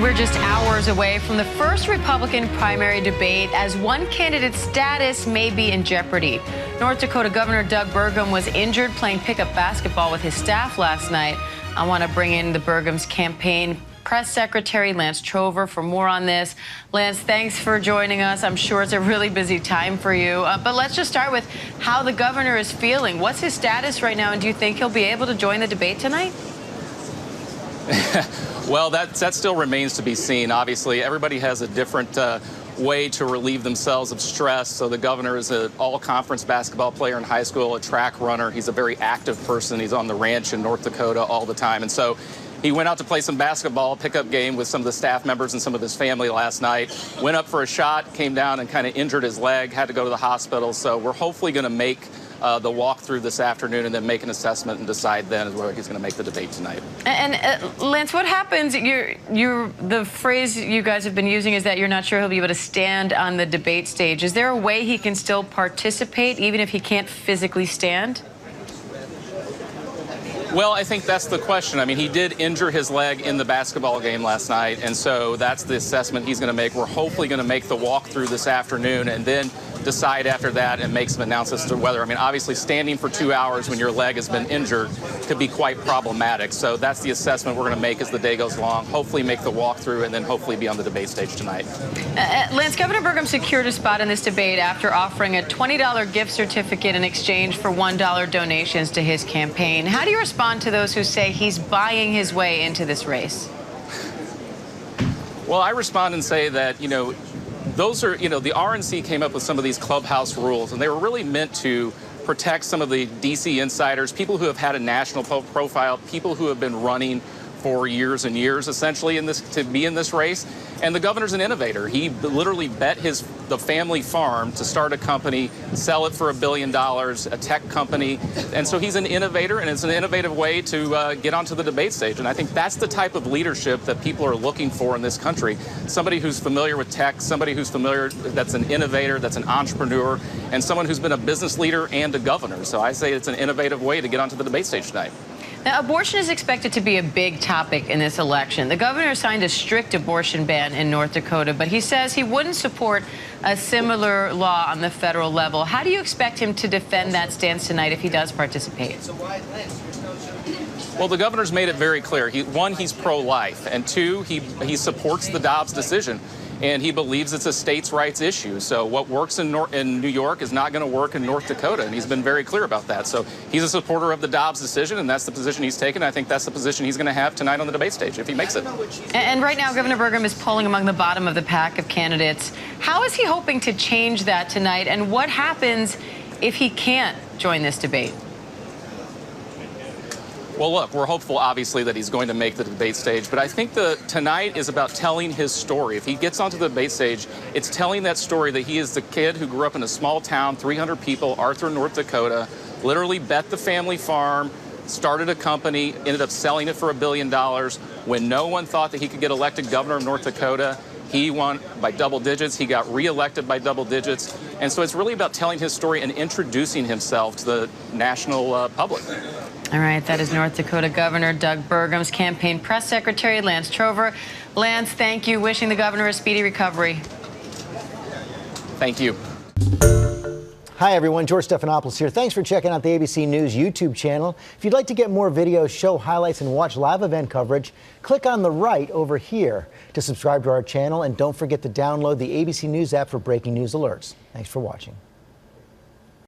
We're just hours away from the first Republican primary debate as one candidate's status may be in jeopardy. North Dakota Governor Doug Burgum was injured playing pickup basketball with his staff last night. I want to bring in the Burgum's campaign press secretary, Lance Trover, for more on this. Lance, thanks for joining us. I'm sure it's a really busy time for you. But let's just start with how the governor is feeling. What's his status right now, and do you think he'll be able to join the debate tonight? Well, that still remains to be seen. Obviously, everybody has a different way to relieve themselves of stress. So the governor is an all-conference basketball player in high school, a track runner. He's a very active person. He's on the ranch in North Dakota all the time. And so he went out to play some basketball, pickup game with some of the staff members and some of his family last night. Went up for a shot, came down and kind of injured his leg, had to go to the hospital. So we're hopefully going to make the walkthrough this afternoon and then make an assessment and decide then whether he's going to make the debate tonight. And Lance, what happens? The phrase you guys have been using is that you're not sure he'll be able to stand on the debate stage. Is there a way he can still participate even if he can't physically stand? Well, I think that's the question. I mean, he did injure his leg in the basketball game last night, and so that's the assessment he's going to make. We're hopefully going to make the walkthrough this afternoon and then decide after that and make some announcements as to whether, I mean, obviously standing for 2 hours when your leg has been injured could be quite problematic. So that's the assessment we're going to make as the day goes along, hopefully make the walkthrough and then hopefully be on the debate stage tonight. Lance, Governor Burgum secured a spot in this debate after offering a $20 gift certificate in exchange for $1 donations to his campaign. How do you respond to those who say he's buying his way into this race? Well, I respond and say that, those are, the RNC came up with some of these clubhouse rules, and they were really meant to protect some of the D.C. insiders, people who have had a national profile, people who have been running for years and years, essentially, to be in this race. And the governor's an innovator. He literally bet the family farm to start a company, sell it for $1 billion, a tech company. And so he's an innovator, and it's an innovative way to get onto the debate stage. And I think that's the type of leadership that people are looking for in this country. Somebody who's familiar with tech, somebody who's familiar, that's an innovator, that's an entrepreneur, and someone who's been a business leader and a governor. So I say it's an innovative way to get onto the debate stage tonight. Now, abortion is expected to be a big topic in this election. The governor signed a strict abortion ban in North Dakota, but he says he wouldn't support a similar law on the federal level. How do you expect him to defend that stance tonight if he does participate? Well, the governor's made it very clear. One, he's pro-life, and two, he supports the Dobbs decision. And he believes it's a states' rights issue. So what works in New York is not going to work in North Dakota, and he's been very clear about that. So he's a supporter of the Dobbs decision, and that's the position he's taken. I think that's the position he's going to have tonight on the debate stage if he makes it. And right now, Governor Burgum is polling among the bottom of the pack of candidates. How is he hoping to change that tonight, and what happens if he can't join this debate? Well, look, we're hopeful, obviously, that he's going to make the debate stage, but I think tonight is about telling his story. If he gets onto the debate stage, it's telling that story that he is the kid who grew up in a small town, 300 people, Arthur, North Dakota, literally bet the family farm, started a company, ended up selling it for $1 billion. When no one thought that he could get elected governor of North Dakota, he won by double digits. He got reelected by double digits. And so it's really about telling his story and introducing himself to the national public. All right, that is North Dakota Governor Doug Burgum's campaign press secretary, Lance Trover. Lance, thank you. Wishing the governor a speedy recovery. Thank you. Hi, everyone. George Stephanopoulos here. Thanks for checking out the ABC News YouTube channel. If you'd like to get more videos, show highlights, and watch live event coverage, click on the right over here to subscribe to our channel. And don't forget to download the ABC News app for breaking news alerts. Thanks for watching.